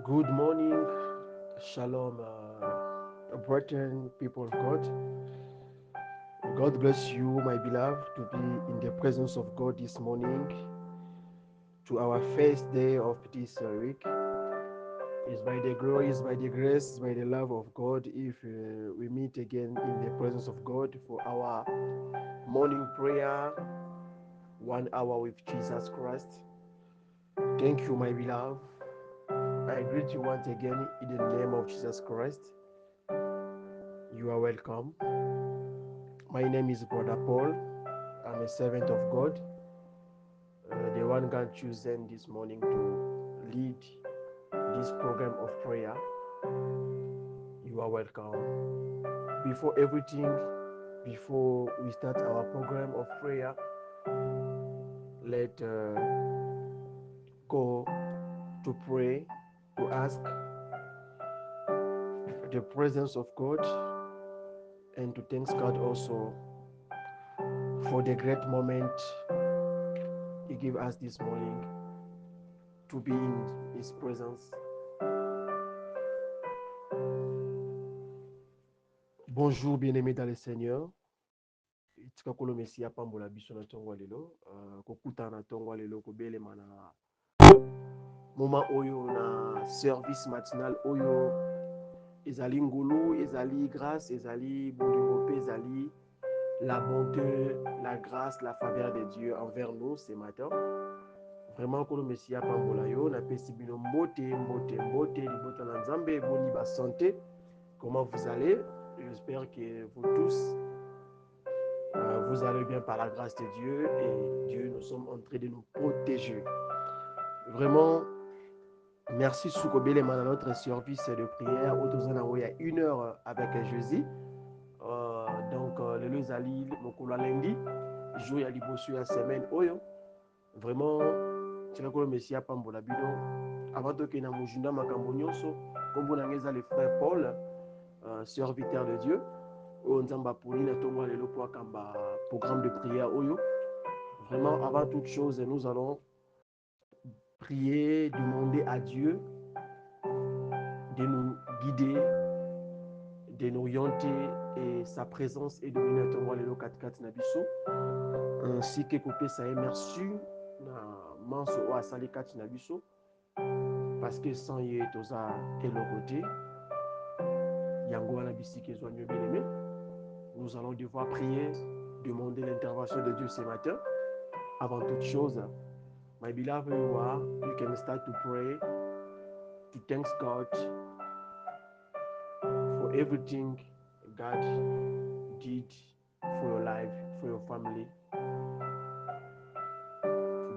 Good morning, shalom, brethren, people of God. God bless you, my beloved, to be in the presence of God this morning to our first day of this week. It's by the glory, it's by the grace, it's by the love of God if we meet again in the presence of God for our morning prayer, 1 hour with Jesus Christ. Thank you, my beloved. I greet you once again in the name of Jesus Christ. You are welcome. My name is Brother Paul. I'm a servant of God, the one God chosen this morning to lead this program of prayer. You are welcome. Before everything, before we start our program of prayer, let go to pray, to ask the presence of God and to thank God also for the great moment He gave us this morning to be in His presence. Bonjour, bien-aimés dans le Seigneur. Tika kolo mesia pambola biso na tongo lelo kokuta na tongo lelo kobelema na moment oyo na service matinal oyo ezali ngulu, ezali grâce, ezali bolingo mpe ezali la bonté, la grâce, la faveur de Dieu envers nous ce matin. Vraiment kolo mesia pambola yo napesi bino mbote libota na nzambe boni ba santé. Comment vous allez? J'espère que vous tous vous allez bien par la grâce de Dieu et Dieu, nous sommes en train de nous protéger. Vraiment, merci Soukobelema dans notre service de prière. Il y a 1 heure avec Jésus. Donc, le Lezali, Mokula Lundi, jour ya libosu ya semaine Oyo. Vraiment, Tirakolo Messia Pambola Bino. Avant que na mujunda makambo nyonso, comme vous n'avez le frère Paul, serviteur de Dieu. Nzamba Poli na tongo lelo po akamba programme de prière Oyo. Vraiment, avant toute chose, nous allons prier, demander à Dieu de nous guider, de nous orienter et sa présence est devenue à tongo lelo 4 nabiso. Ainsi que kopé ça merci na manso o asali 4 nabiso parce que sans y toza elokote yango wana bisiki ezwa mieux bien aimé. Nous allons devoir prier, demander l'intervention de Dieu ce matin. Avant toute chose, my beloved, you can start to pray, to thank God for everything God did for your life, for your family.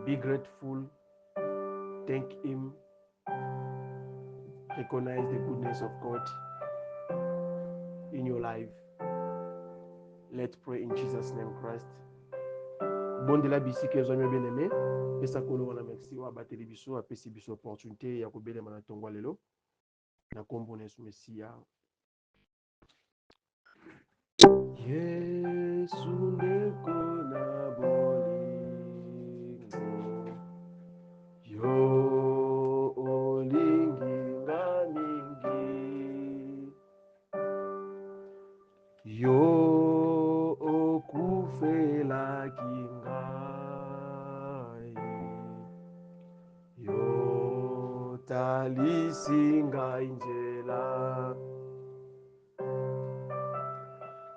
Be grateful, thank Him, recognize the goodness of God in your life. Let's pray in Jesus' name, Christ. Bon de la bisike zonyo bien aimé, pesa kolo wana merci wa bateli biso apesi biso opportunité ya kobelema na tongo lelo na kombo na Yesu Mesia. Yesu ndeko na bolingo yo olingi nga mingi yo okufelaki ngai yo talisi ngai nzela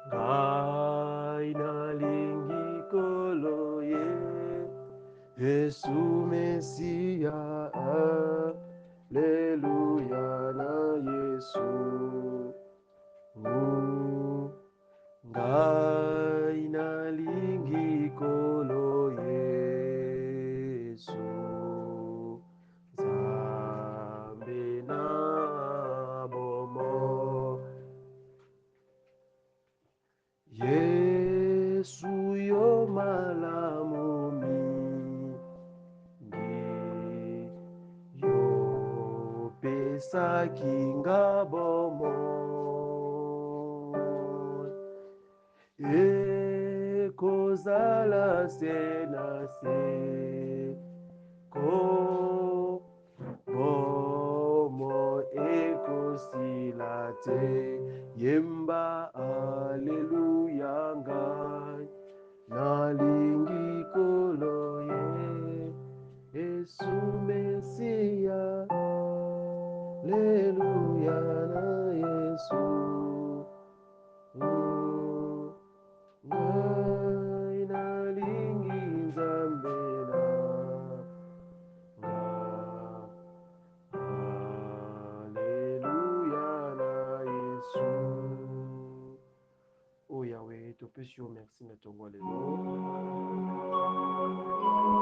ngai nalingi kolo ye Yesu Mesia Alleluia na Yesu ngai nalingi kolo Yesu Nzambe na bomo Yesu yo malamu mingi yo pesaki nga bomoi ekozala se na se ko bomoi te yemba aleluya ngai nalingi kolo ye Yesu Mesia aleluya na Yesu ngai nalingi nzambe na Alléluia na Yesu. Oh Yahweh, topesi yo merci na tongo lelo.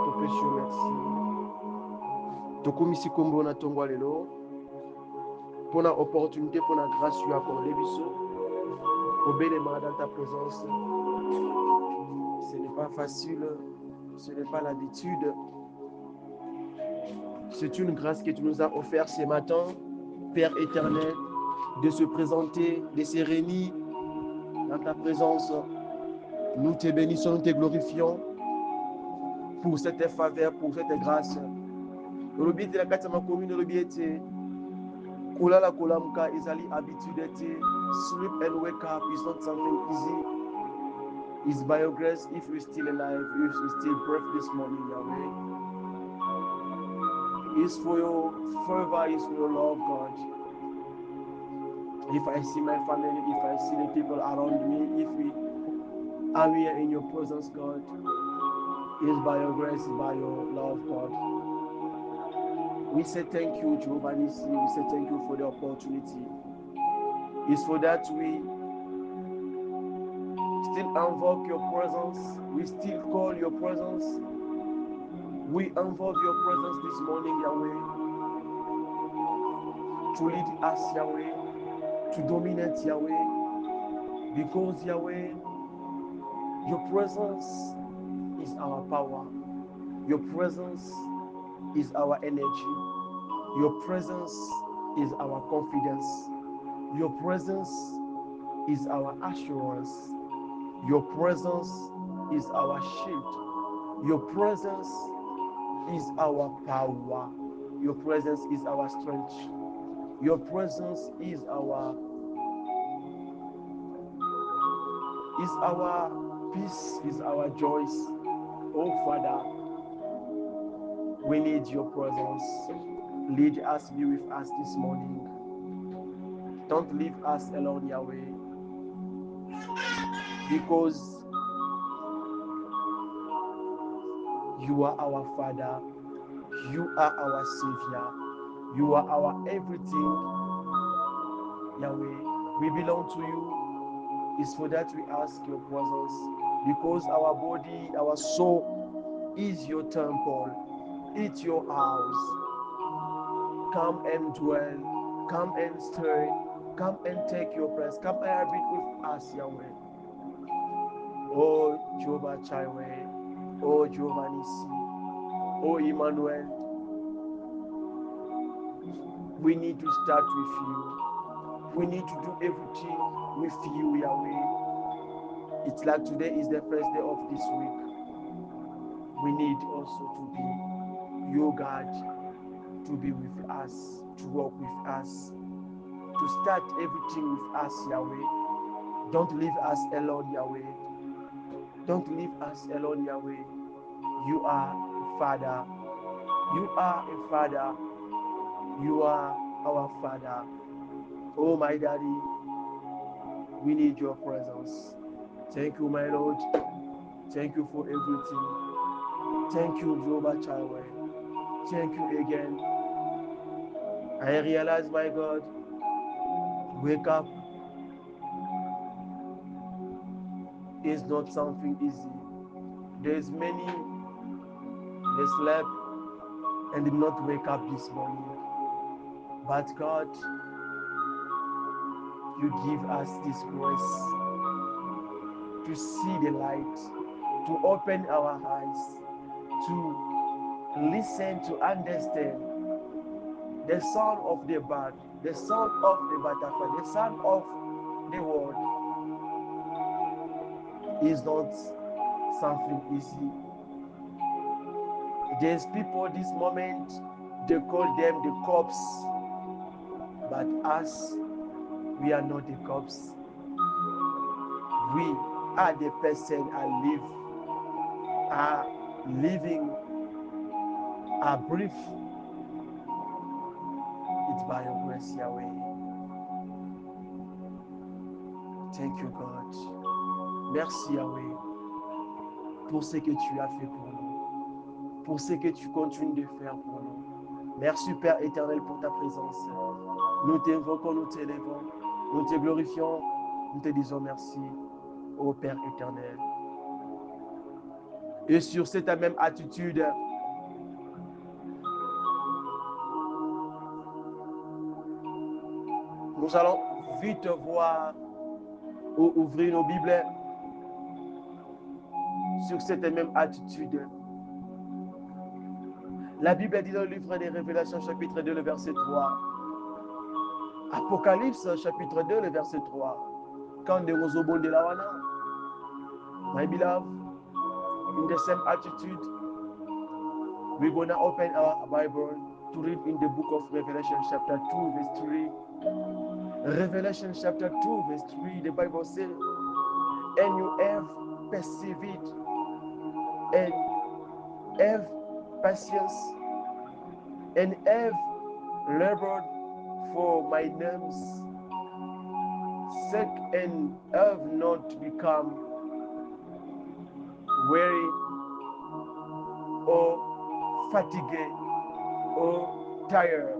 Topesi yo merci. Tokomisi kombo na tongo lelo. Pour la opportunité, pour la grâce tu as accordé biso. Obélément dans ta présence. Ce n'est pas facile, ce n'est pas l'habitude. C'est une grâce que tu nous as offerte ce matin, Père éternel, de se présenter, de se réunir dans ta présence. Nous te bénissons, nous te glorifions pour cette faveur, pour cette grâce. Lobi de la katama commune, lobi ete kulala kulamka izali habitude ete sleep and wake up is not something easy. It's by your grace if we're still alive, if we still breath this morning, Yahweh. It's for your favor, it's for your love, God. If I see my family, if I see the people around me, if we are here in your presence, God, it's by your grace, it's by your love, God. We say thank you, Jehovah Nissi. We say thank you for the opportunity. It's for that we still invoke your presence. We still call your presence. We invoke your presence this morning, Yahweh, to lead us, Yahweh, to dominate, Yahweh, because, Yahweh, your presence is our power. Your presence is our energy. Your presence is our confidence. Your presence is our assurance. Your presence is our shield. Your presence is our power. Your presence is our strength. Your presence is our peace, is our joy. Oh Father, we need your presence. Lead us, be with us this morning. Don't leave us alone, Yahweh, because you are our Father. You are our Savior. You are our everything, Yahweh. We belong to you. It's for that we ask your presence, because our body, our soul is your temple. It's your house. Come and dwell. Come and stay. Come and take your place. Come and habit with us, Yahweh. Oh Jehovah Jireh. Oh Jehovah Nissi. Oh Emmanuel. We need to start with you. We need to do everything with you, Yahweh. It's like today is the first day of this week. We need also to be your God, to be with us, to walk with us, to start everything with us, Yahweh. Don't leave us alone, Yahweh. Don't leave us alone, Yahweh. You are a Father. You are a Father. You are our Father. Oh, my Daddy, we need your presence. Thank you, my Lord. Thank you for everything. Thank you, Jehovah Jireh. Thank you again. I realize, my God, wake up is not something easy. There's many they slept and did not wake up this morning. But God, you give us this grace to see the light, to open our eyes, to listen, to understand the sound of the bird, the sound of the butterfly, the sound of the world is not something easy. There's people this moment, they call them the cops, but us, We are not the cops. We are the person are living, are brief. It's by your grace, Yahweh. Thank you, God. Merci, Yahweh, pour ce que tu as fait pour nous, pour ce que tu continues de faire pour nous. Merci, Père éternel, pour ta présence. Nous t'invoquons, nous t'élèvons, nous te glorifions, nous te disons merci, ô Père éternel. Et sur cette même attitude, nous allons vite voir ou ouvrir nos Bibles sur cette même attitude. La Bible dit dans le livre des Révélations, chapitre 2, le verset 3. Apocalypse, chapitre 2, le verset 3. Quand de Rosobo de la Wana, my beloved, in the same attitude, we're going to open our Bible to read in the book of Revelation, chapter 2, verse 3. Revelation, chapter 2, verse 3, the Bible says, and you have persevered and have patience and have labored for my name's sake and have not become weary or fatigued or tired.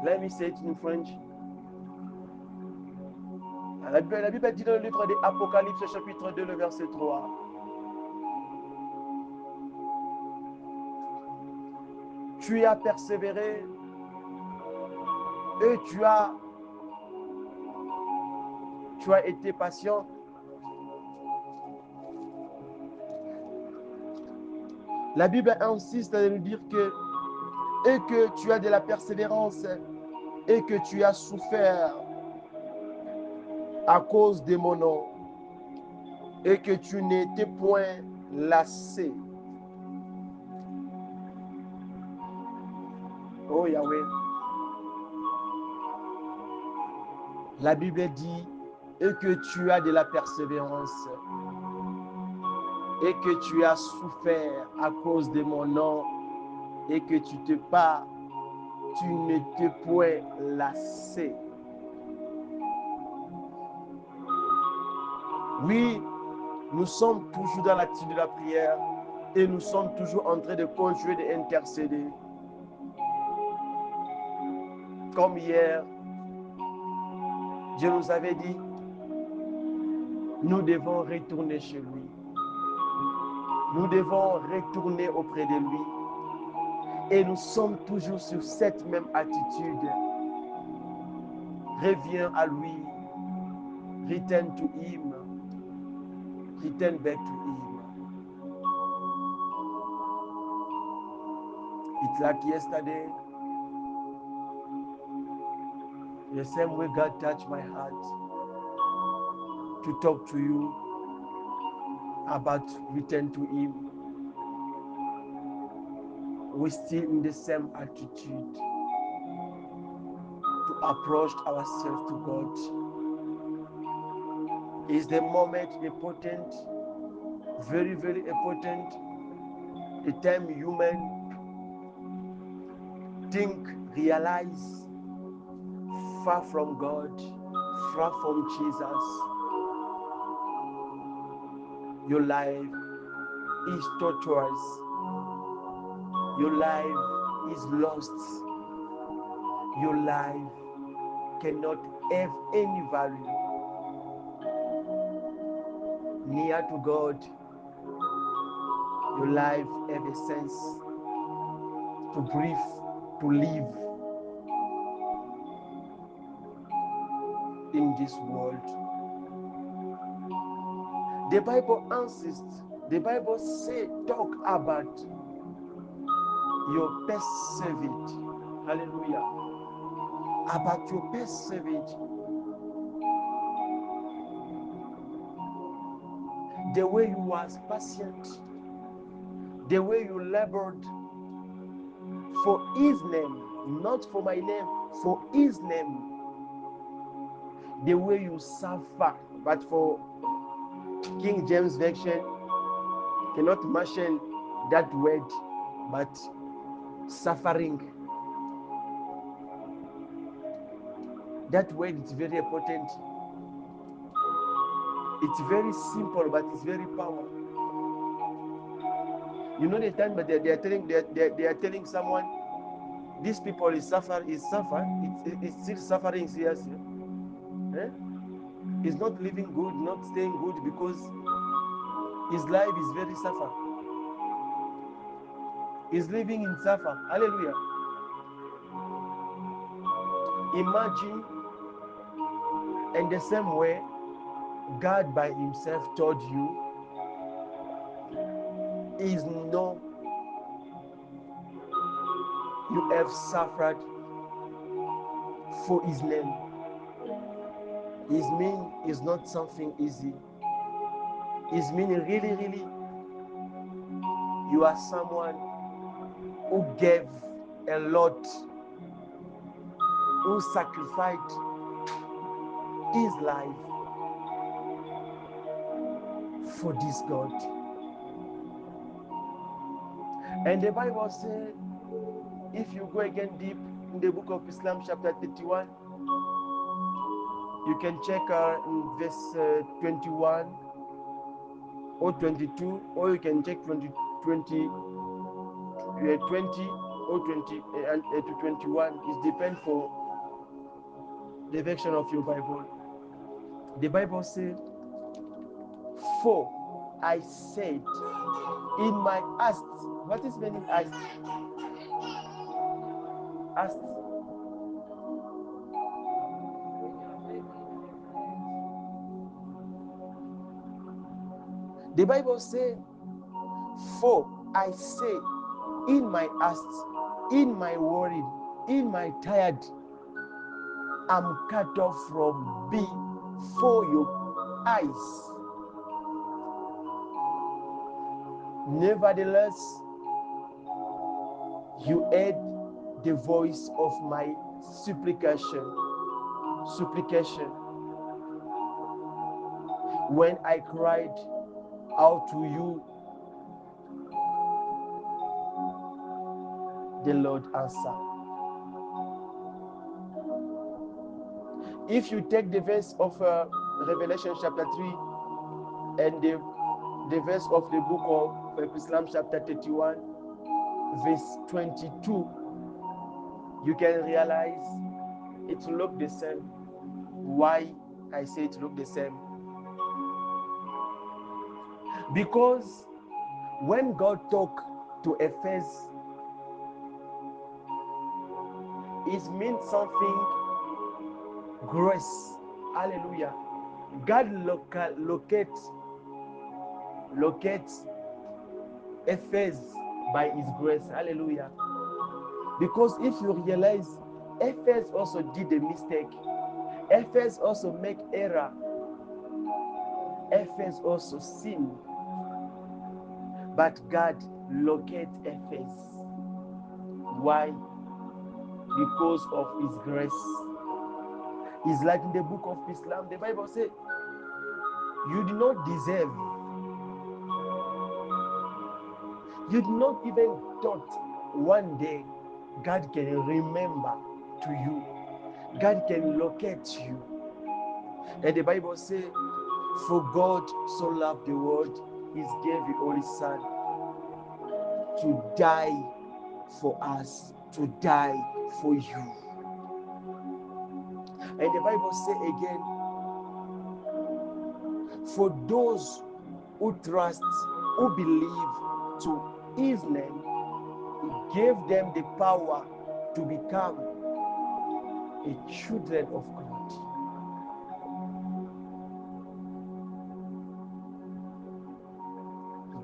Let me say it in French. La Bible dit dans le livre de Apocalypse, chapitre 2, le verset 3. Tu as persévéré et tu as été patient. La Bible insiste à nous dire que tu as de la persévérance et que tu as souffert à cause de mon nom et que tu n'étais point lassé. Oh Yahweh. La Bible dit et que tu as de la persévérance et que tu as souffert à cause de mon nom et que tu ne te point lassé. Oui, nous sommes toujours dans l'attitude de la prière et nous sommes toujours en train de continuer d'intercéder. Comme hier, Dieu nous avait dit, nous devons retourner chez lui. Nous devons retourner auprès de lui. Et nous sommes toujours sur cette même attitude. Reviens à lui. Return to him. Return back to him. It's like yesterday. The same way God touched my heart to talk to you about return to him. We're still in the same attitude to approach ourselves to God. Is the moment important, very, very important. The time human think, realize, far from God, far from Jesus, your life is torturous. Your life is lost. Your life cannot have any value. Near to God, your life have a sense to breathe, to live in this world. The Bible insists, the Bible talk about your perseverance. Hallelujah. About your perseverance. The way you was patient, the way you labored For his name, not for my name, for his name. The way you suffer, but for King James Version, cannot mention that word, but suffering. That word is very important. It's very simple, but it's very powerful. You know the time, but they are telling someone, these people is suffer. It's still suffering seriously. Eh? He's not living good, not staying good, because his life is very suffer. He's living in suffer. Hallelujah. Imagine, in the same way, God by himself told you, is no, you have suffered for his name. His mean is not something easy. His meaning really, you are someone who gave a lot, who sacrificed his life for this God. And the Bible says, if you go again deep in the book of Islam, chapter 31, you can check in verse 21 or 22, or you can check 20 or 20 to 21. It depends for the version of your Bible. The Bible says, for I said in my heart. What is meaning heart? Heart. The Bible says, for I say in my heart, in my worry, in my tired, I'm cut off from before your eyes. Nevertheless, you heard the voice of my supplication. When I cried out to you, the Lord answered. If you take the verse of Revelation chapter 3 and the verse of the book of Islam chapter 31, verse 22, you can realize it look the same. Why I say it look the same? Because when God talk to Ephes, it means something grace. Hallelujah. God locates Ephes by his grace. Hallelujah. Because if you realize, Ephes also did a mistake. Ephes also make error. Ephes also sin. But God locates Ephes. Why? Because of his grace. It's like in the book of Islam, the Bible says, you do not deserve. You do not even thought one day God can remember to you. God can locate you. And the Bible says, for God so loved the world, he gave his only son to die for us, to die for you. And the Bible says again, for those who trust, who believe to his name, he gave them the power to become a children of God.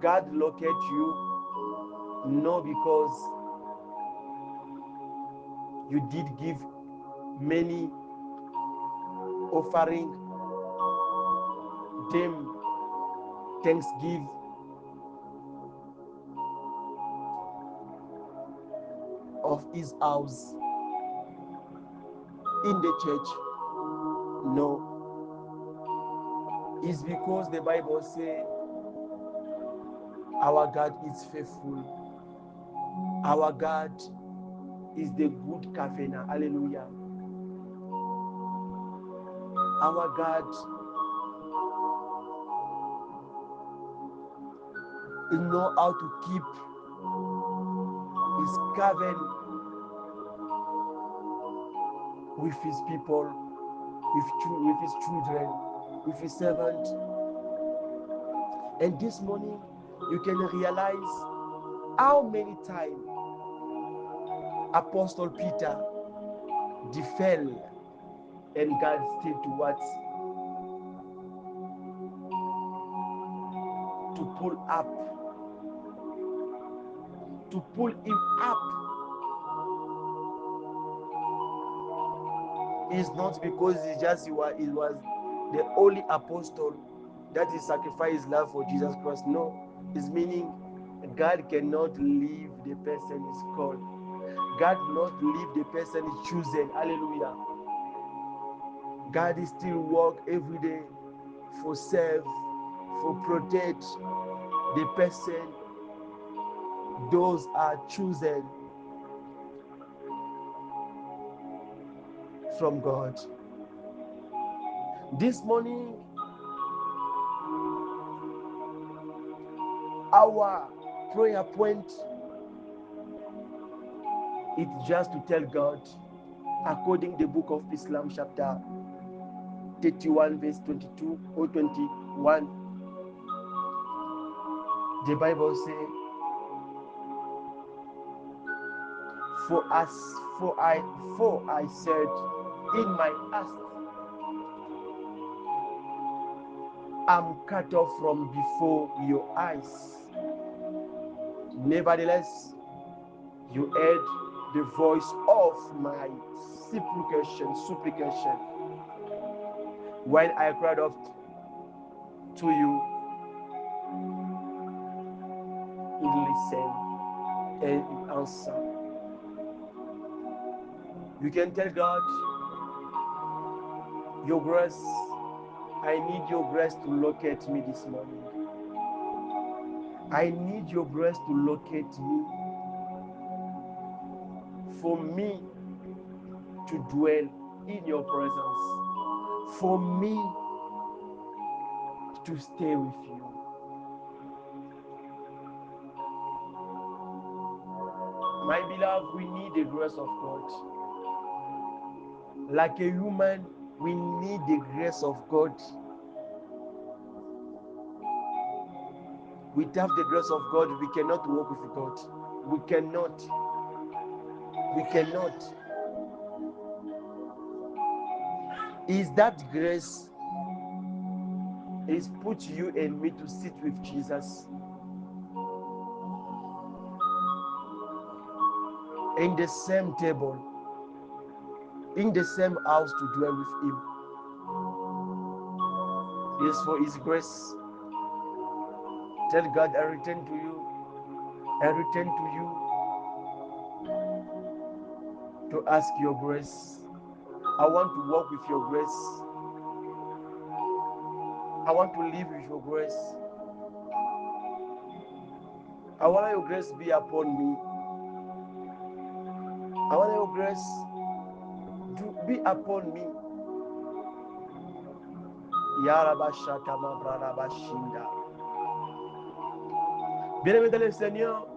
God located you, not because you did give many offering, them thanksgiving, of his house in the church? No. It's because the Bible says our God is faithful. Our God is the good covenant. Hallelujah. Our God knows how to keep his covenant with his people, with his children, with his servant. And this morning, you can realize how many times Apostle Peter fell and God still to what? To pull him up. It's not because he was the only apostle that he sacrificed his life for Jesus Christ. No, it's meaning God cannot leave the person is called. God not leave the person is chosen. Hallelujah. God is still work every day for serve, for protect the person. Those are chosen from God. This morning, our prayer point is just to tell God, according to the book of Islam, chapter 31, verse 22 or 21, the Bible says, For I said in my heart, I'm cut off from before your eyes. Nevertheless, you heard the voice of my supplication. When I cried out to you, he listened and he answered. You can tell God, your grace, I need your grace to locate me this morning. I need your grace to locate me, for me to dwell in your presence, for me to stay with you. My beloved, we need the grace of God. Like a human, we need the grace of God. Without the grace of God, we cannot walk with God. We cannot. Is that grace is put you and me to sit with Jesus in the same table, in the same house to dwell with him. It is for his grace. Tell God, I return to you. I return to you to ask your grace. I want to walk with your grace. I want to live with your grace. I want your grace be upon me. I want your grace to be upon me. Bien-aimé dans le Seigneur,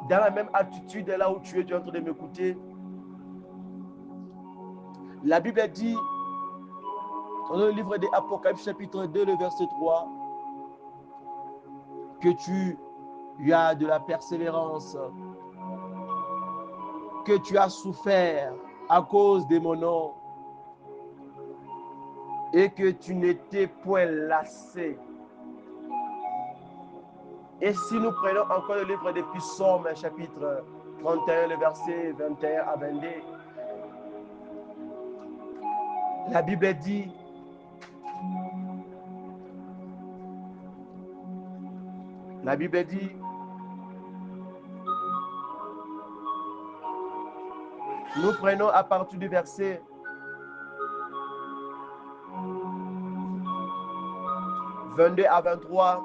dans la même attitude là où tu es en train de m'écouter, la Bible dit dans le livre de Apocalypse chapitre 2, le verset 3, que tu as de la persévérance, que tu as souffert à cause de mon nom et que tu n'étais point lassé. Et si nous prenons encore le livre des Psaumes, chapitre 31, le verset 21 à 22, la Bible dit, Nous prenons à partir du verset 22 à 23.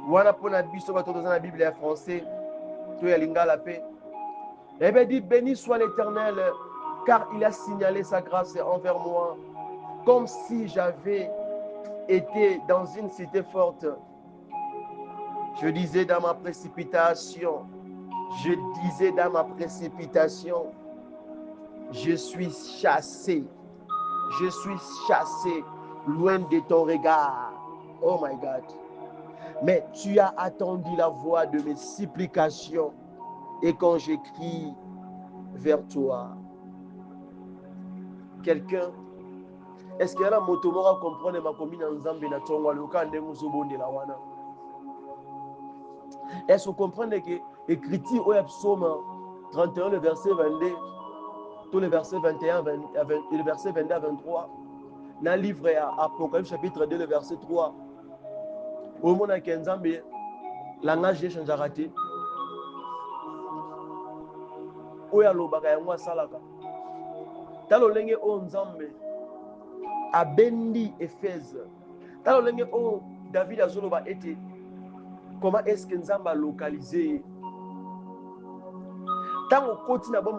Wana pona biso bato dans la Bible en français, tout est lingala paix. Et bien dit, béni soit l'Éternel, car il a signalé sa grâce envers moi, comme si j'avais été dans une cité forte. Je disais dans ma précipitation, je suis chassé loin de ton regard. Oh my God. Mais tu as attendu la voix de mes supplications et quand j'écris vers toi. Quelqu'un, est-ce qu'il y a un motomora à comprendre ma commune en Zambie na tongo le cas de Muzobonde la wana? Est-ce que vous comprenez que l'écriture au psaume 31 le verset 22 tout le verset 21 et le verset 22 à 23 dans le livre Apocalypse chapitre 2 le verset 3 au monde à Kenzambe langage de change raté oya lobaka yango asalaka talo lenge o nzambe abendi Éphèse talo lenge o David azoloba ete comment est-ce que nzambe a localisé tant on continue à bon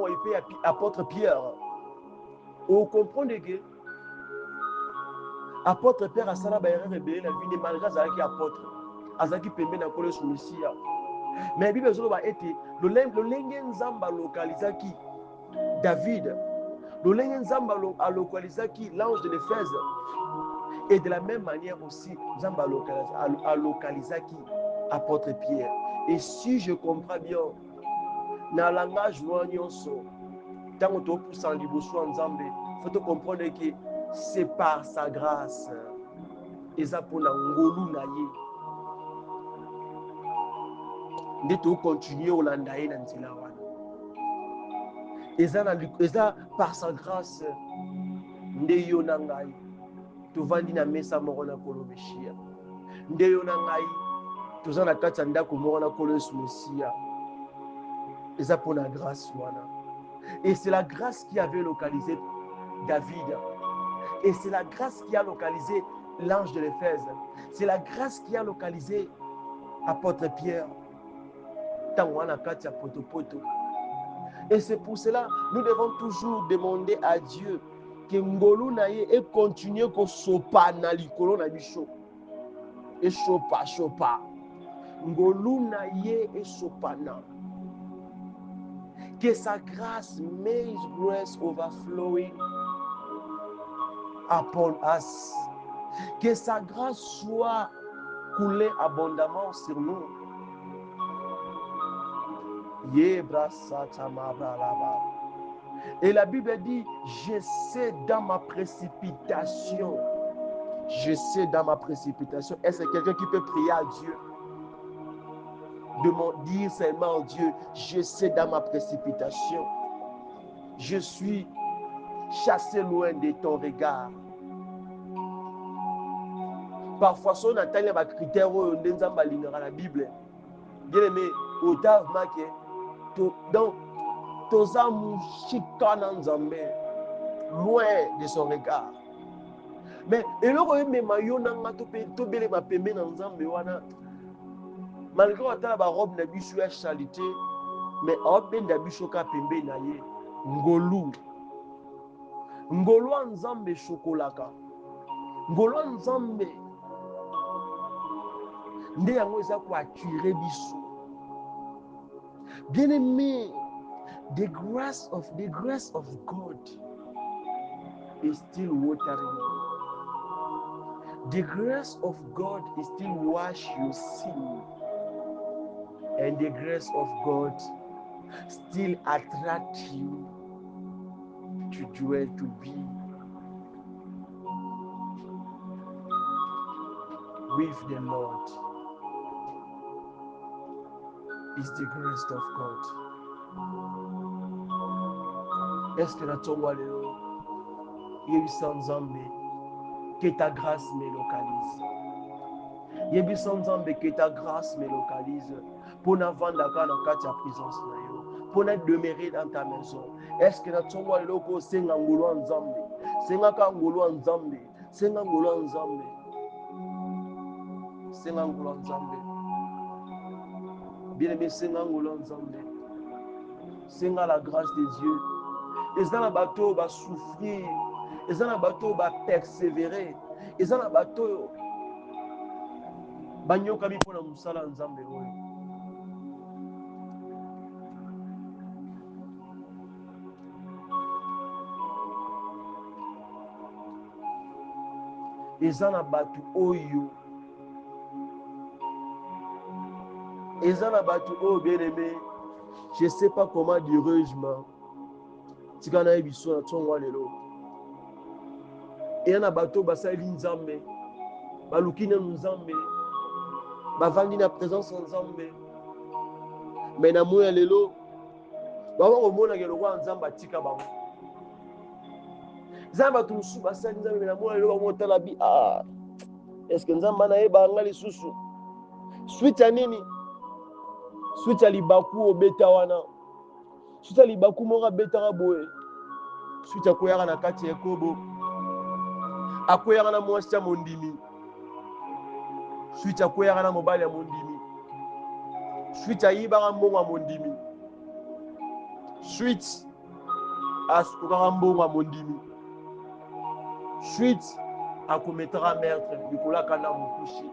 apôtre Pierre on comprend que apôtre Pierre asala ba erreur ebele na vie malgré azalaki apôtre azalaki pembe na kolo sur Messia mais Bible ezoloba ete lolenge nzamba localisaki David lolenge nzamba a localisaki l'ange de l'Éphèse et de la même manière aussi nzamba a localisaki apôtre Pierre. Et si je comprends bien na langage nyonso tango to poussa liboso nzambe faut comprendre que c'est par sa grâce eza pona ngolu na ye nde to continuer olanda ye na nzela wana eza par sa grâce nde yo na ngai tovandi na mesa moko na kolo Meshia nde yo na ngai toza na kati ya ndako moko na kolo Yesu Mesia eza pona grâce wana. Et c'est la grâce qui avait localisé David. Et c'est la grâce qui a localisé l'ange de l'Éphèse. C'est la grâce qui a localisé apôtre Pierre. Et c'est pour cela nous devons toujours demander à Dieu que ngolu na ye et continuer ko sopa na likolo na biso. Et chopa. Ngolu na ye et sopana. Que sa grâce, may His grace overflowing upon us. Que sa grâce soit coulée abondamment sur nous. Et la Bible dit, je sais dans ma précipitation. Je sais dans ma précipitation. Est-ce que quelqu'un qui peut prier à Dieu? De dire seulement à Dieu, je sais dans ma précipitation. Je suis chassé loin de ton regard. Parfois, si on atteint les critères où on est dans la Bible, bien aimé, au taf marqué, donc, tous amours chicanes loin de son regard. Mais, et là, on est mayonnaise, tout bel ma pembe dans Nzambe wana. Malgré on a la robe na biso ya charité, mais robe na biso ka pembe na ye, ngolu. Ngolu Nzambe chokolaka. Ngolu Nzambe nde yango eza ko attirer biso. Bien aimé, the grace of God is still watering you. The grace of God is still wash your sin. And the grace of God still attract you to dwell, to be with the Lord. It's the grace of God. Est-ce que la tombe Yebisan Nzambe, que ta grâce me localise. Yebisan Nzambe, que ta grâce me localise. Pour n'avoir la présence. pour demeurer dans ta maison. Est-ce que tu as le loco senga ngolo nzambe, senga ka ngolo nzambe, senga ngolo nzambe, senga ngolo nzambe. Bien-aimé, senga ngolo nzambe, senga la grâce de Dieu. Et dans le bateau va souffrir, et dans le bateau va persévérer, et dans le bateau va nyoka mi pona musala nzambe oyo. Eza na batu oyo, eza na batu oyo, bien-aimé, je ne sais pas comment dirais-je, tika na yebiso na tongo lelo. Eya na bato basali nzambe, baluki na nzambe, bavandi na présence nzambe, mais na moya lelo baba komona ke lokwa nzambe atika bango. Eza bato mosusu basali nzambe, mais na moya lelo bamotala bi est-ce que nzambe anayeba nga lisusu? Suite ya nini? Suite ya libaku obeta wana, suite ya libaku moko abetaka boye, suite ya koyaka na kati ya ekobo, akoyaka na mwasi ya mondimi, suite ya koyaka na mobali ya mondimi, suite ayibaka mbongo ya mondimi, suite asukaka mbongo ya mondimi, suite akometaka meurtre likolo akanda mokushi.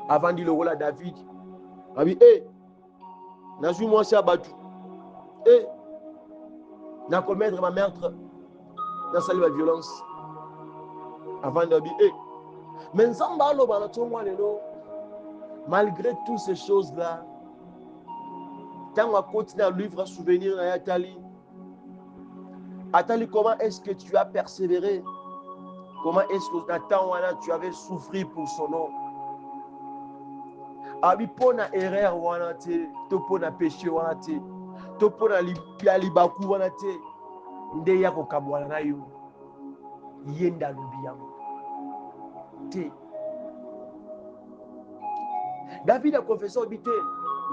Avandi lokola David abi nazwi mwasi ya bato, nakomettre ma meurtre, nasali ba violence. Avandi abi mais nzambe aloba na tongo lelo, malgré toutes ces choses là, tant à continuer à livre à souvenir na Atali, comment est-ce que tu as persévéré? Comment est-ce que Nathan wana tu avais souffert pour son nom? Abi pona erreur wana te, to pona péché wana te, to pona libaku wana te, nde ya kokabwana na yo, yenda lubiyango te. David a confessé obité,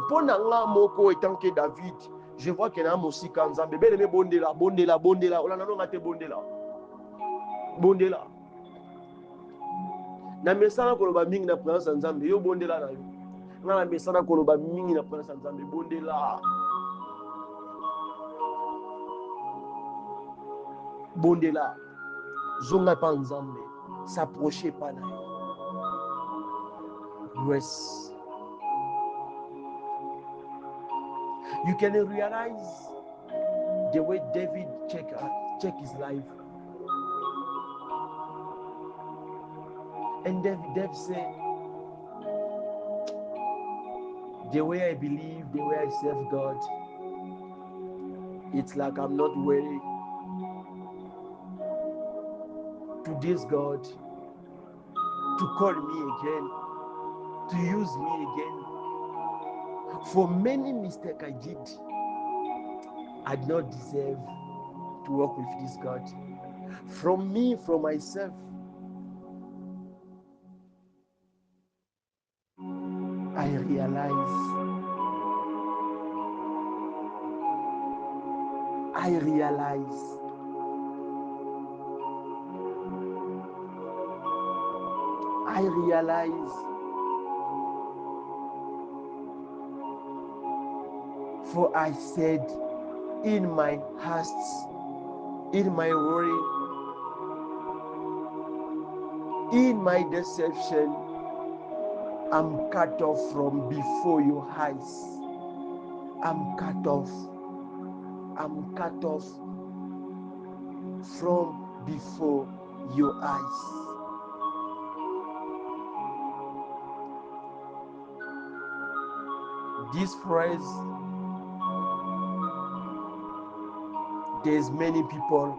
pona nga moko étant que David, je vois que na mosika nzambe, beleme bondela, bondela, bondela, olana nonga te bondela. Bondela. Na mesana koloba mingi na présence nzambe, yo bondela na yo. Na mesana koloba mingi na présence nzambe, bondela. Bondela. Zonga pa nzambe, s'approcher pa na yo. Yes. You can realize the way David check his life. And David said, the way I believe, the way I serve God, it's like I'm not worthy to this God to call me again, to use me again. For many mistakes I did, I did not deserve to work with this God. From me, from myself, I realize for I said in my haste, in my worry, in my deception, I'm cut off from before your eyes. I'm cut off from before your eyes. This phrase, there's many people,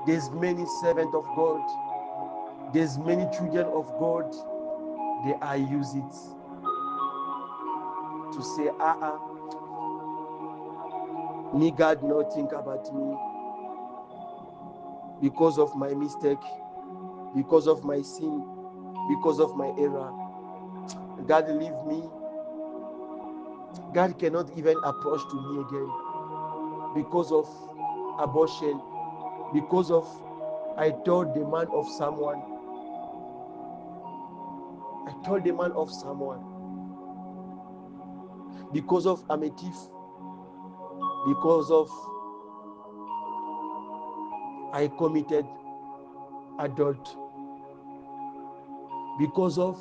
there's many servants of God, there's many children of God, they use it to say, me God not think about me because of my mistake, because of my sin, because of my error. God leave me. God cannot even approach to me again because of abortion, because of I told the man of someone. I told the man of someone. Because of I'm a thief. Because of I committed adult. Because of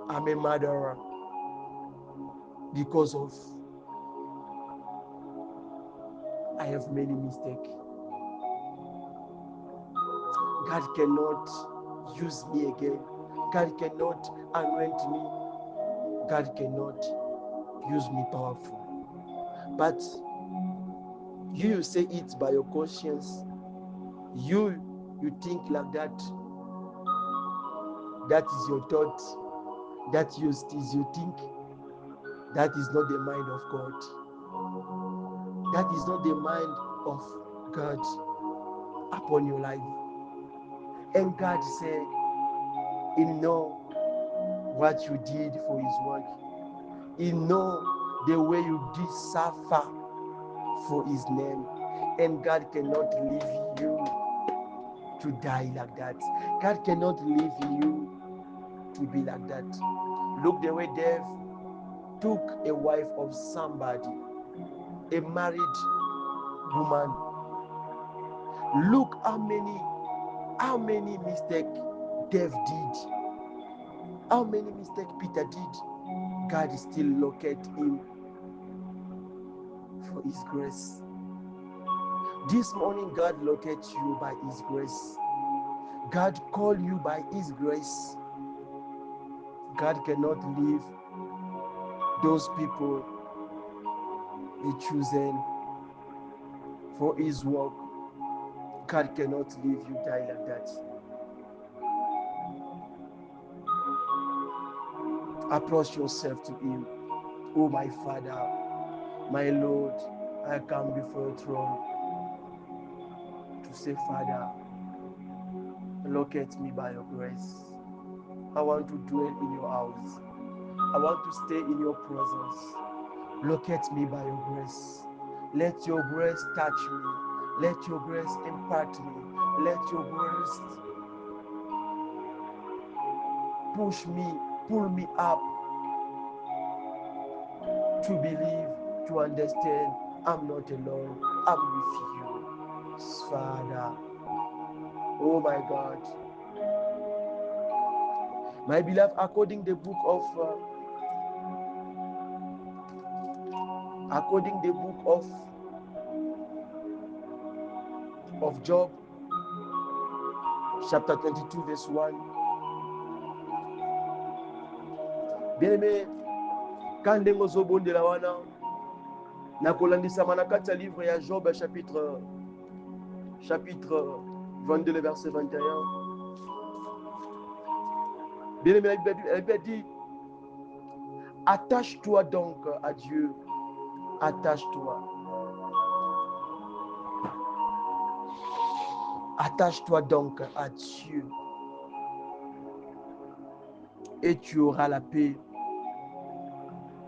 I'm a murderer. Because of I have many mistakes. God cannot use me again. God cannot anoint me. God cannot use me powerful. But you say it by your conscience. You think like that. That is your thought. That is you think. That is not the mind of God. That is not the mind of God upon your life. And God said, He know what you did for His work. He know the way you did suffer for His name. And God cannot leave you to die like that. God cannot leave you to be like that. Look the way Dave took a wife of somebody, a married woman. Look how many mistakes Dave did. How many mistakes Peter did. God still locate him for His grace. This morning, God locates you by His grace. God call you by His grace. God cannot leave those people He chosen for His work. God cannot leave you die like that. Approach yourself to Him. Oh, my Father, my Lord, I come before your throne to say, Father, locate me by your grace. I want to dwell in your house. I want to stay in your presence. Locate me by your grace. Let your grace touch me. Let your grace impact me. Let your grace push me, pull me up to believe, to understand I'm not alone. I'm with you. Father, oh my God. My beloved, according the book of Job, chapter 22, verse 1. Bien-aimé, quand ndenge ozobondela wana nakolandisama na kati ya livre ya Job chapitre 22 le verset 21. Bien-aimé, la Bible dit, attache-toi donc à Dieu, attache-toi. Attache-toi donc à Dieu et tu auras la paix.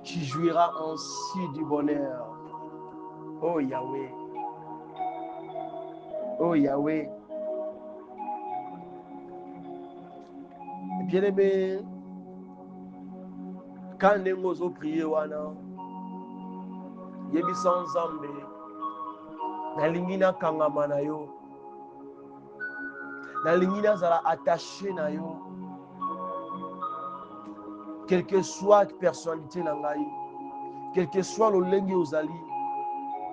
Tu jouiras ainsi du bonheur. Oh Yahweh. Oh Yahweh. Bien-aimé, quand ndenge ozopriye wana yebisa Nzambe nalingi nakangama na yo, nalingi nazala attaché na yo, quelle que soit personnalité na ngai, quel que soit lolenge ozali,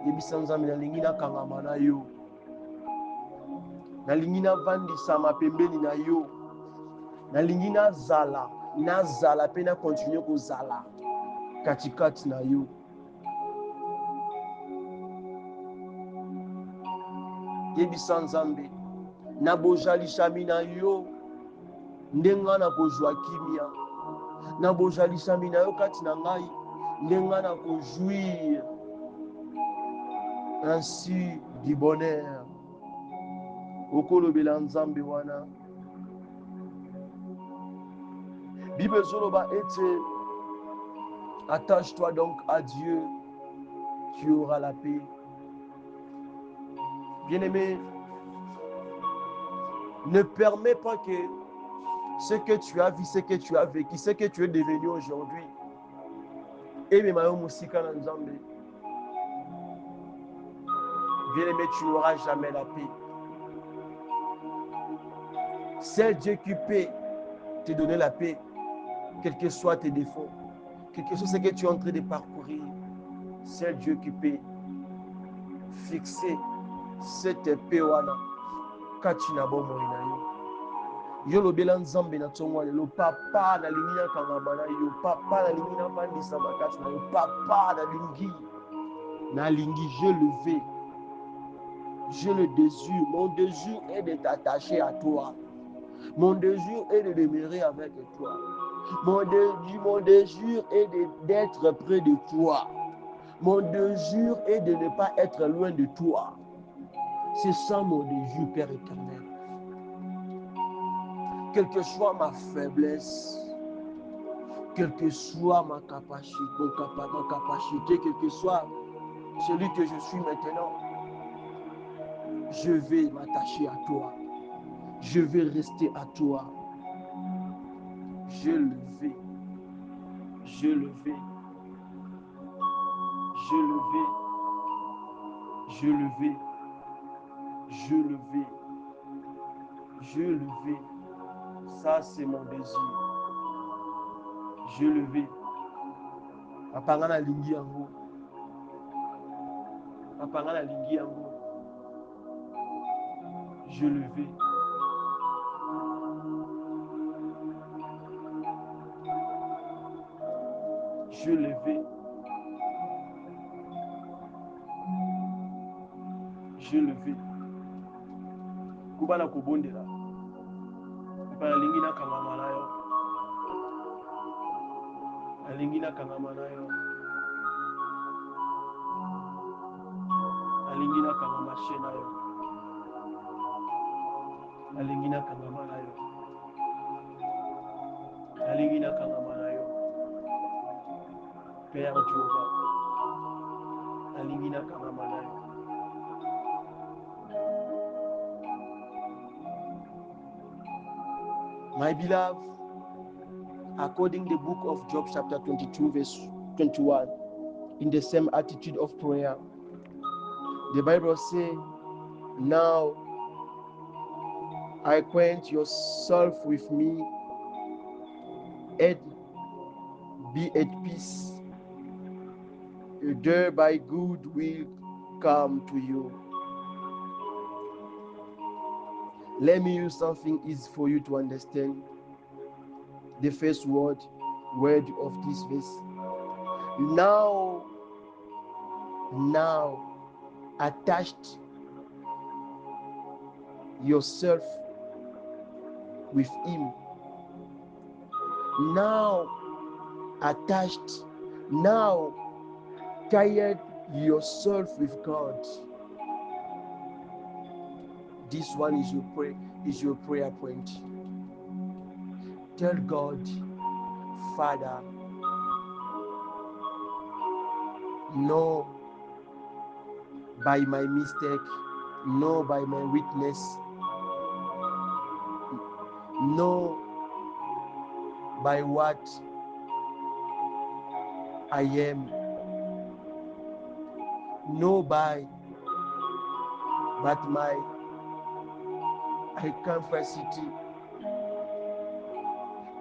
yebisa Nzambe nalingi nakangama na yo, nalingi navandisama pembeni na yo, nalingi nazala mpe na continue kozala katikati na yo. Yebisa Nzambe na bojalishami na yo ndenga na kozwa kimia, na bojalishami na yo kati na ngai ndenga na kojouir ainsi du bonheur. Okolobela Nzambe wana Bible ezoloba ete Attache-toi donc à Dieu, tu auras la paix. Bien-aimé, ne permets pas que ce que tu as vu, ce que tu as vécu, ce que tu es devenu aujourd'hui, et bien-aimé, tu n'auras jamais la paix. C'est Dieu qui peut te donner la paix, quels que soient tes défauts, quel que soit ce que tu es en train de parcourir. C'est Dieu qui peut fixer cette paix wana kati na bomoi na yo. Yo lobela nzambe na ntongo lelo papa nalingi nakangama na yo, papa nalingi nafandisama kati na yo, papa nalingi je le veux, je le désire. Mon désir est de t'attacher à toi, mon désir est de demeurer avec toi, mon désir est d'être près de toi, mon désir est de ne pas être loin de toi. C'est ça mon désir, Père éternel. Quelle que soit ma faiblesse, quelle que soit ma capacité, quel que soit celui que je suis maintenant, je vais m'attacher à toi. Je vais rester à toi. Je le vais. Je le vais. Je le vais. Je le vais. Je le vais. Je le vais. Ça, c'est mon désir. Je le vais. Apangana lingi yango. Apangana lingi yango. Je le vais. Je le vais. Je le vais. Kubana kubondela. Mpana lingi na kangama na yo. Alingi na kangama na yo. Alingi na kangama she na yo. Alingi na kangama na yo. Alingi na kangama na yo. Père Jehovah. Alingi na kangama na yo. My beloved, according to the book of Job chapter 22 verse 21, in the same attitude of prayer, the Bible says, now acquaint yourself with me and be at peace. Thereby good will come to you. Let me use something easy for you to understand. The first word of this verse. Now attached yourself with him. Now attached, now tied yourself with God. This one is your prayer point. Tell God, Father, no by my mistake, no by my weakness, no by what I am, no by but my capacity,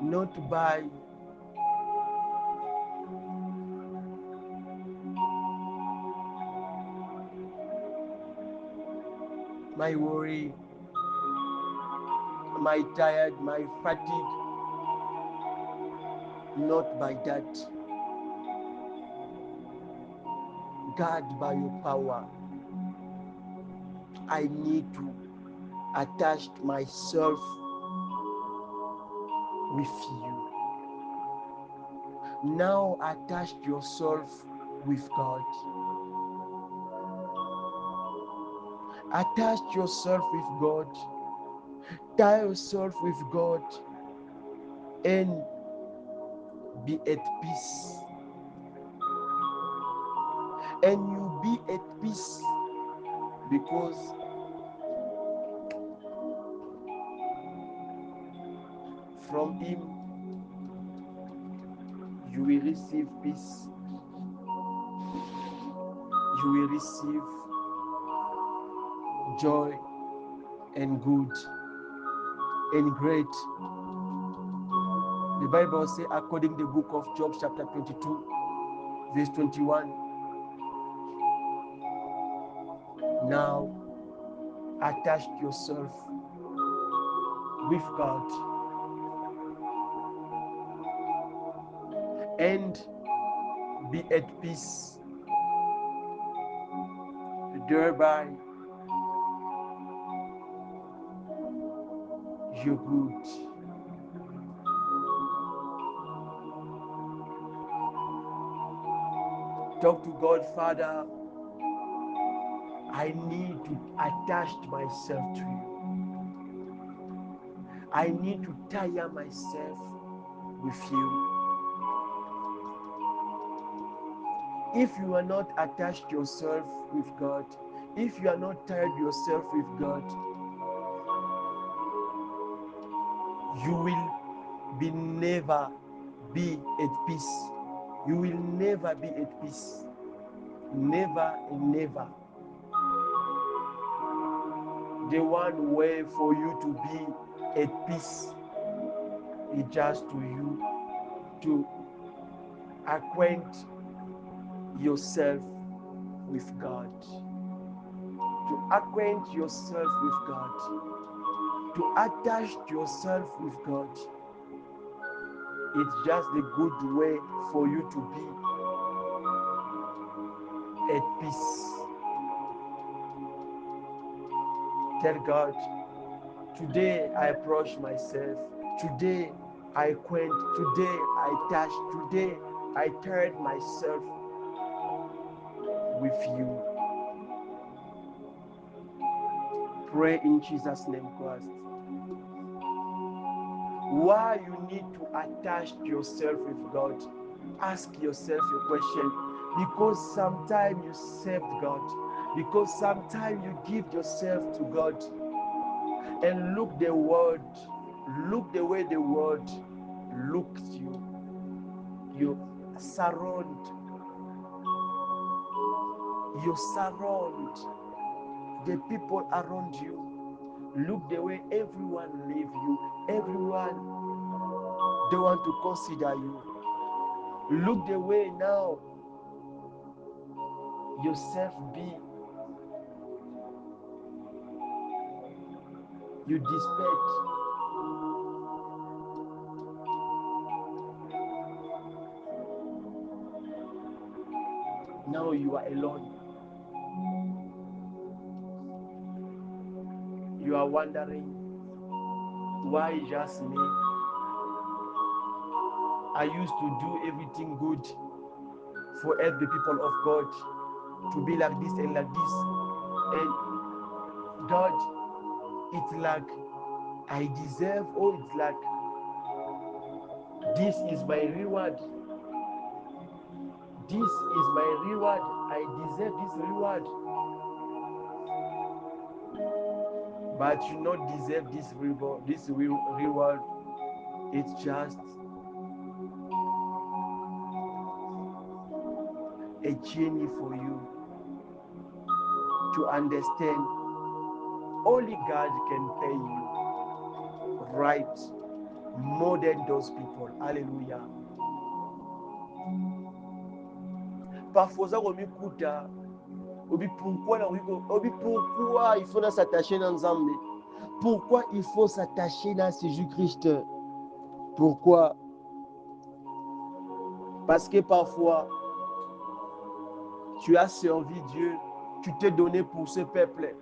not by my worry, my tired, my fatigue, not by that. God, by your power, I need to attach myself with you. Now attach yourself with God. Attach yourself with God. Tie yourself with God and be at peace. and you be at peace, because from him you will receive peace, you will receive joy and good and great. The Bible says, according to the book of Job, chapter 22, verse 21, now attach yourself with God and be at peace, thereby you're good. Talk to God, Father, I need to attach myself to you. I need to tire myself with you. If you are not attached yourself with God, if you are not tired yourself with God, you will never be at peace. You will never be at peace. Never and never. The one way for you to be at peace is just to you to acquaint yourself with God. To acquaint yourself with God. To attach yourself with God. It's just a good way for you to be at peace. Tell God, today I approach myself. Today I quench. Today I touch. Today I turn myself with you. Pray in Jesus' name, Christ. Why you need to attach yourself with God? Ask yourself a question. Because sometimes you serve God. Because sometimes you give yourself to God. And look the world. Look the way the world looks you. You surround. You surround the people around you. Look the way everyone leave you. Everyone don't want to consider you. Look the way now yourself be. You despise. Now you are alone. You are wondering, why just me? I used to do everything good for help the people of God to be like this and like this. And God, it's like I deserve, or it's like this is my reward. This is my reward. I deserve this reward. But you not deserve this reward. Reward. It's just a journey for you to understand only God can pay you right more than those people. Alléluia. Parfois, ça m'écoute. Pourquoi il faut s'attacher dans Nzambe? Pourquoi il faut s'attacher dans Jésus-Christ? Pourquoi? Parce que parfois, tu as servi Dieu, tu t'es donné pour ce peuple.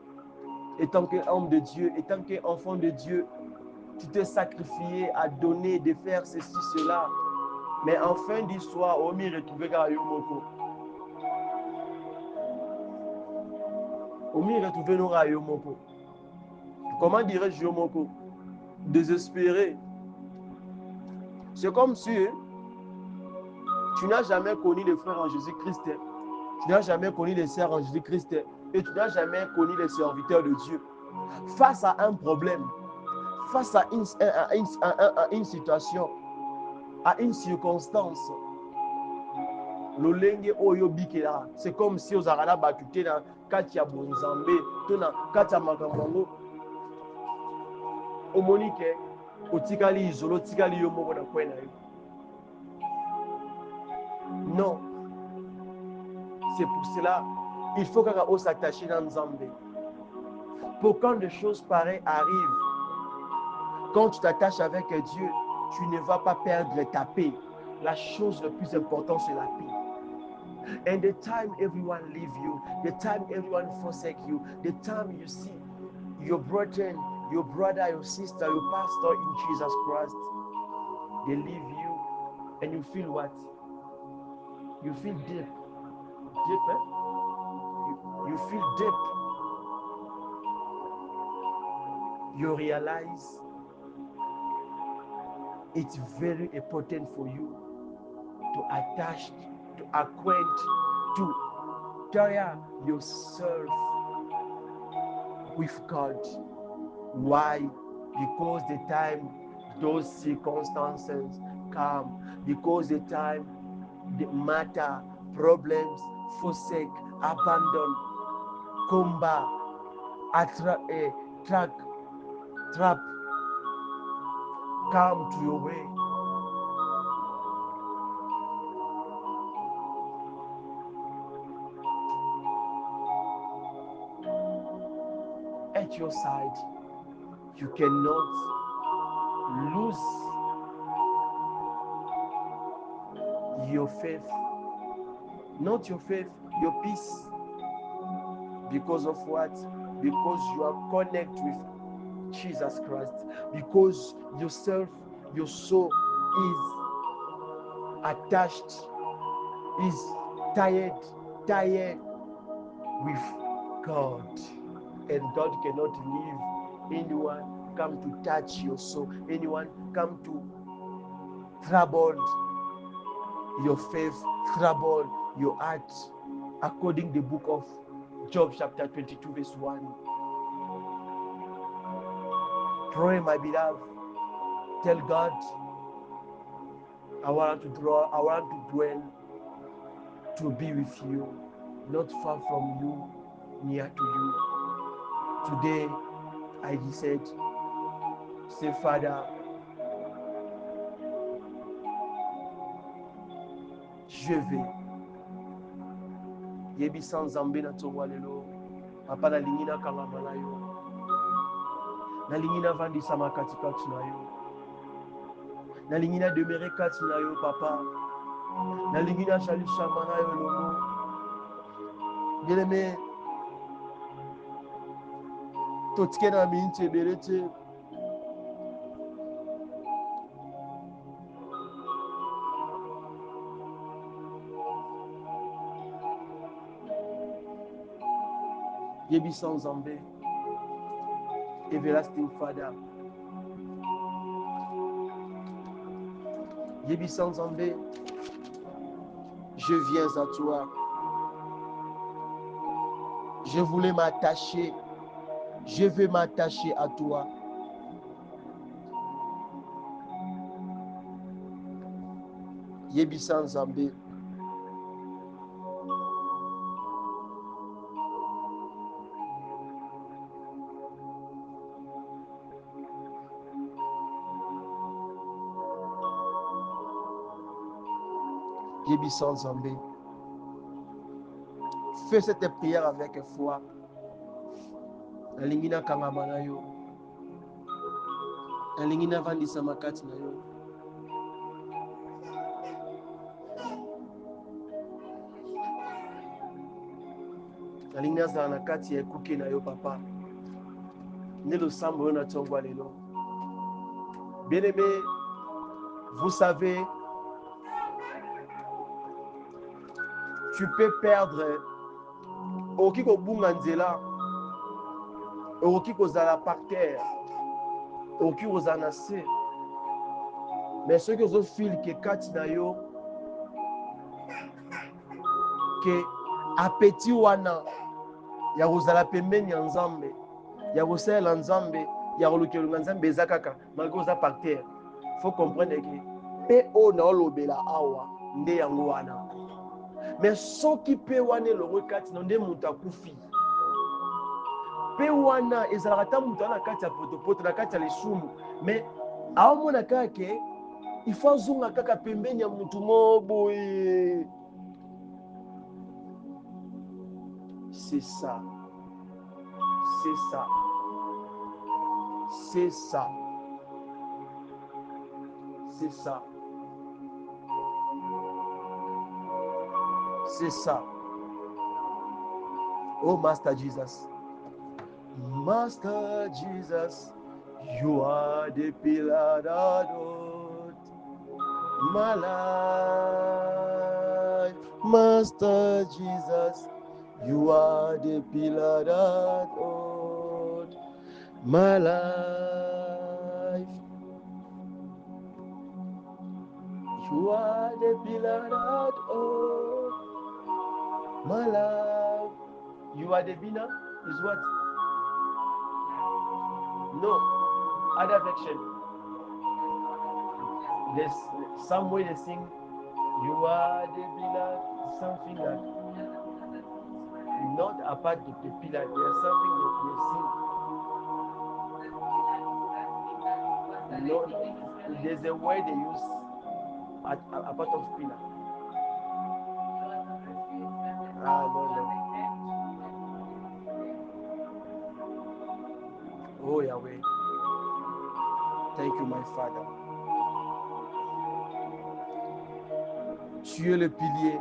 Étant qu'homme de Dieu, étant qu'enfant de Dieu, tu t'es sacrifié à donner, de faire ceci, cela. Mais en fin d'histoire, on m'y retrouve car Yomoko. On m'y retrouve nos Yomoko. Comment dirais-je Yomoko? Désespéré. C'est comme si tu n'as jamais connu le frère en Jésus-Christ. Tu n'as jamais connu les sœurs en Jésus-Christ et tu n'as jamais connu les serviteurs de Dieu. Face à un problème, face à une situation, à une circonstance, lolenge oyo bikela, c'est comme si aux arala batute na kati ya bonzambe, to na kati ya makambo omonike otikali izolo, otikali yo moko na kwena yo. Non, c'est pour cela il faut qu'on s'attache dans Nzambe. Pour quand des choses pareilles arrivent, quand tu t'attaches avec Dieu, tu ne vas pas perdre ta paix. La chose la plus importante, c'est la paix. And the time everyone leave you, the time everyone forsake you, the time you see your brother, your sister, your pastor in Jesus Christ, they leave you, and you feel what? You feel deep. Deep, eh? You feel deep. You realize it's very important for you to attach, to acquaint, to tire yourself with God. Why? Because the time those circumstances come, because the time the matter, problems, forsake, abandon, combat, trap come to your way. At your side, you cannot lose your faith, not your faith, your peace. Because of what? Because you are connected with Jesus Christ. Because yourself, your soul is attached, is tired with God. And God cannot leave anyone come to touch your soul, anyone come to trouble your faith, trouble your heart, according to the book of Job chapter 22 verse 1. Pray, my beloved. Tell God, I want to dwell, to be with you, not far from you, near to you. Today, I said, say, Father, je vais. Yebi sans Nzambe na tongo lelo, papa na lingi na kangama na yo, na lingi na vandisa makatikati na yo, na lingi na demere kati na yo, papa, na lingi na shalishama na yo longo. Bien-aimé, totike na minti ebele te. Yebi sans Nzambe, everlasting Father. Yebi sans Nzambe, je viens à toi. Je voulais m'attacher. Je veux m'attacher à toi. Yebi sans Nzambe. Yebi sans Nzambe. Fais cette prière avec foi. Alingina kangama na yo. Alingina vandisa makati na yo. Alingina zala na kati ya ekuke na yo, papa. Nelo sambo na tongwa lelo. Bien-aimé, vous savez, tu peux perdre oki kobunga nzela, oki kozala par terre, oki kozala na se. Mais ceux qui ont fil que kati na yo, que apeti wana ya kozala pembeni ya nzambe, ya kosalela nzambe, ya kolukelunga nzambe eza kaka malgré oza par terre. Faut comprendre que mpe oyo naolobela awa nde yango wana, mais soki mpe wana elongwe kati na nde moto akufi, mpe wana ezalaka ta moto ana kati ya potopoto na kati ya lisumu, mais aomona kaka ke il faut azonga kaka pembeni ya motu mo boye. C'est ça. C'est ça. C'est ça. C'est ça. C'est ça. Oh, Master Jesus. Master Jesus, you are the pillar that holds my life. Master Jesus, you are the pillar that holds my life. You are the pillar that holds my life. You are the winner is what? No, other version. There's some way they sing, you are the pillar, something like, not apart of the pillar, there's something that they sing. No, there's a word they use a part of pillar. No. Oh Yahweh, thank you my Father. Tu es le pilier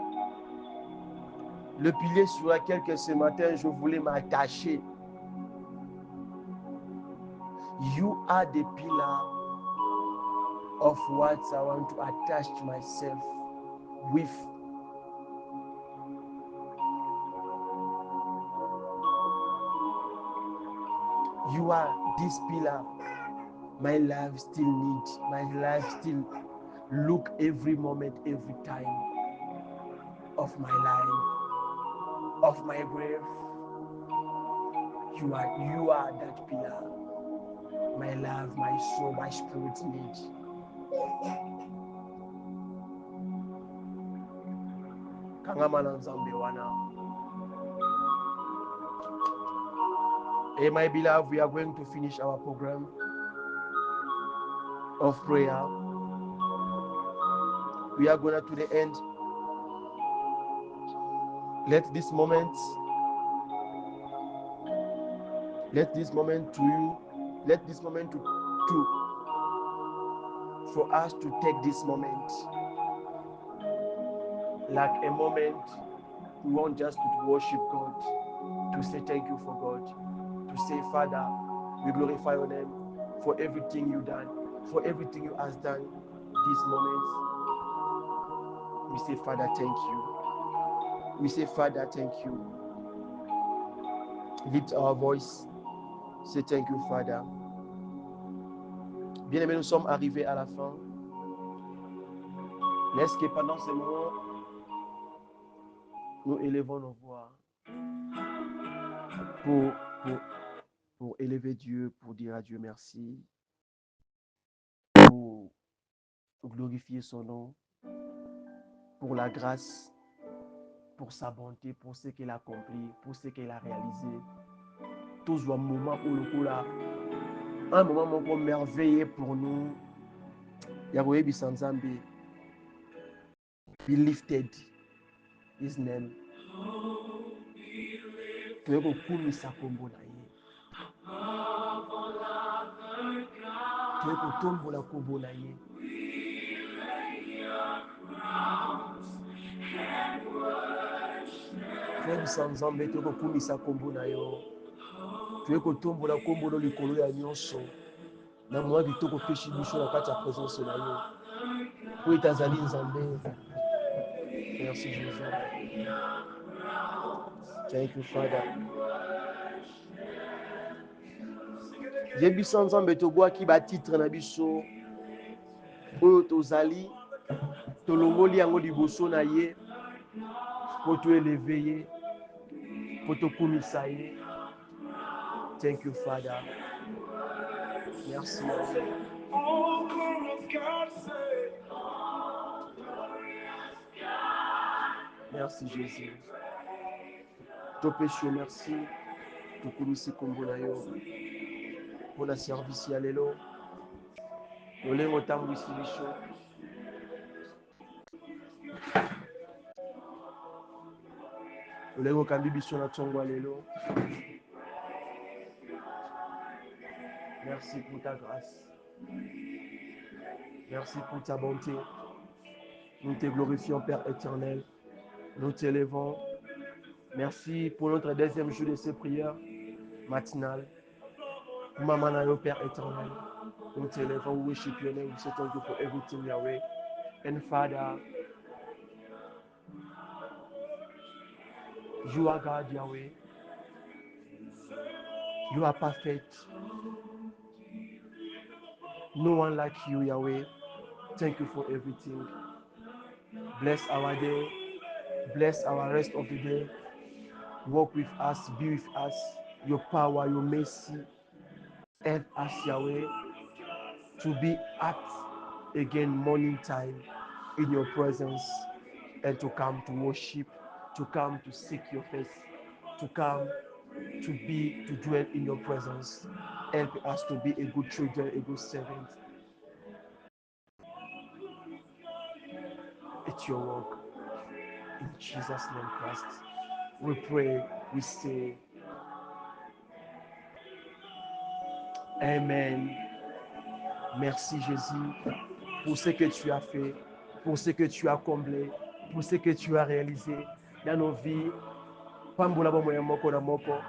sur lequel que ce matin je voulais m'attacher. You are the pillar of what I want to attach myself with. You are this pillar my life still needs. My life still look every moment, every time of my life, of my grave. You are that pillar. My love, my soul, my spirit needs. Kangamana Nzambe wana. Hey, my beloved, we are going to finish our program of prayer. We are going to the end. Let this moment to you, let this moment to for us to take this moment like a moment we want just to worship God, to say thank you for God, to say, Father, we glorify your name for everything you done, for everything you has done this moment. We say, Father, thank you. We say, Father, thank you. Lift our voice. Say thank you, Father. Bien-aimés, nous sommes arrivés à la fin. Mais est-ce que pendant ce moment, nous élevons nos voix pour élever Dieu, pour dire à Dieu merci, pour glorifier son nom, pour la grâce, pour sa bonté, pour ce qu'il a accompli, pour ce qu'il a réalisé. Tous un moment où le coup là, un moment merveilleux pour nous. Yahweh Bisanzambi, be lifted his name. Tuweko kumisa kombo na ye. Tuweko tombola kombo na ye. Tuweko Bisanzambi, tuweko kumisa kombo na yo. Tuweko tombola kombo no likolo ya nyonso. Na mwa bitoko peshi biso na kati ya présence na yo. Po etazali Nzambe. Merci Jésus. Thank you, Father. Yebisa Nzambe tobwaki ba titre na biso oyo tozali tolongoli yango liboso na ye po to élever ye Fotokumisaye. Thank you, Father. Merci, Yahweh. Merci, Jésus. Topesho, merci. Tokumisi Kombonayo. Pour la service, Yalelo. Olengo tambwisi bisho. Olengo kambi biso na tongo lelo. Merci pour ta grâce. Merci pour ta bonté. Nous te glorifions, Père éternel. Nous t'élevons. Merci pour notre deuxième jour de ces prières matinales. Pour Maman Nayo, Père éternel. Nous t'élevons, we worship your name. We say thank you for everything, Yahweh. And Father, you are God, Yahweh. You are perfect. No one like you, Yahweh. Thank you for everything. Bless our day. Bless our rest of the day. Walk with us. Be with us. Your power, your mercy. Help us, Yahweh, to be at again morning time in your presence and to come to worship, to come to seek your face, to come to dwell in your presence. Help us to be a good children, a good servant. It's your work. In Jesus' name, Christ. We pray, we say, Amen. Merci Jésus pour ce que tu as fait, pour ce que tu as comblé, pour ce que tu as réalisé dans nos vies. Pambola bomoya moko na moko.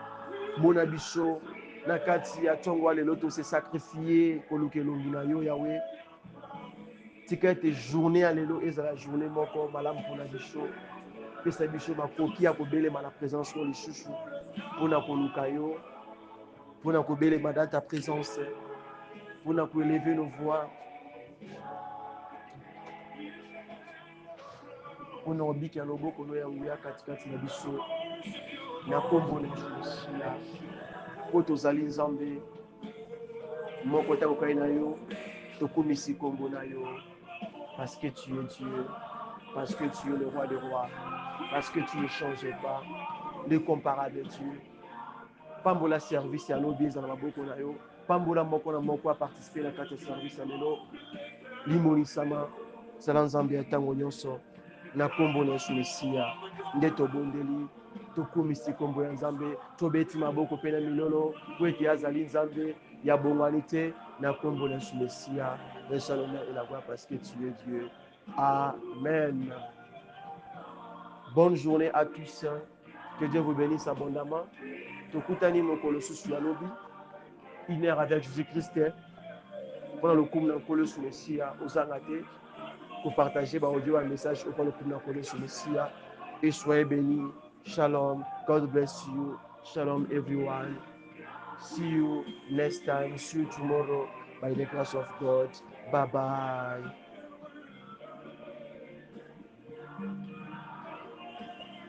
Mona biso na kati ya tongo lelo to se sacrifier koluka elongi na yo Yahweh. Tika ete journée ya lelo ezala journée moko malamu mpona biso. Pesa biso bakoki ya kobelema na présence oyo lisusu mpona koluka yo, mpona kobelema dans ta présence, mpona koelever nos voix, mpona kobika loboko no ya nguya katikati na biso na kombo na Yesu Masiya. Po tozali Nzambe moko te kokai na yo, tokomisi kombo na yo parce que tu es Dieu, parce que tu es le roi des rois, parce que tu ne changes pas, l'incomparable Dieu. Pambola service ya lobi ezala maboko na yo, pambola moko na moko aparticipe na kati ya service ya lelo, limonisama zala Nzambe ya ntango nyonso na kombo na Yesu Mesiya nde tobondeli tokumisi kombo ya Nzambe, tobeti maboko mpe na milolo po ete azali Nzambe ya bongwani te na kombo na Yesu Mesiya. Reçois l'honneur et la gloire parce que tu es Dieu. Amen. Bonne journée à tous. Que Dieu vous bénisse abondamment. Tokutani mokolo susu ya lobi, une heure avec Jésus-Christ. Pour le coup, na kolo su Mesiya ozanga te pour partager audio un message au le coup na kolo su Mesiya. Et soyez bénis. Shalom. God bless you. Shalom everyone. See you next time. See you tomorrow by the grace of God. Bye bye.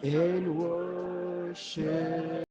And worship.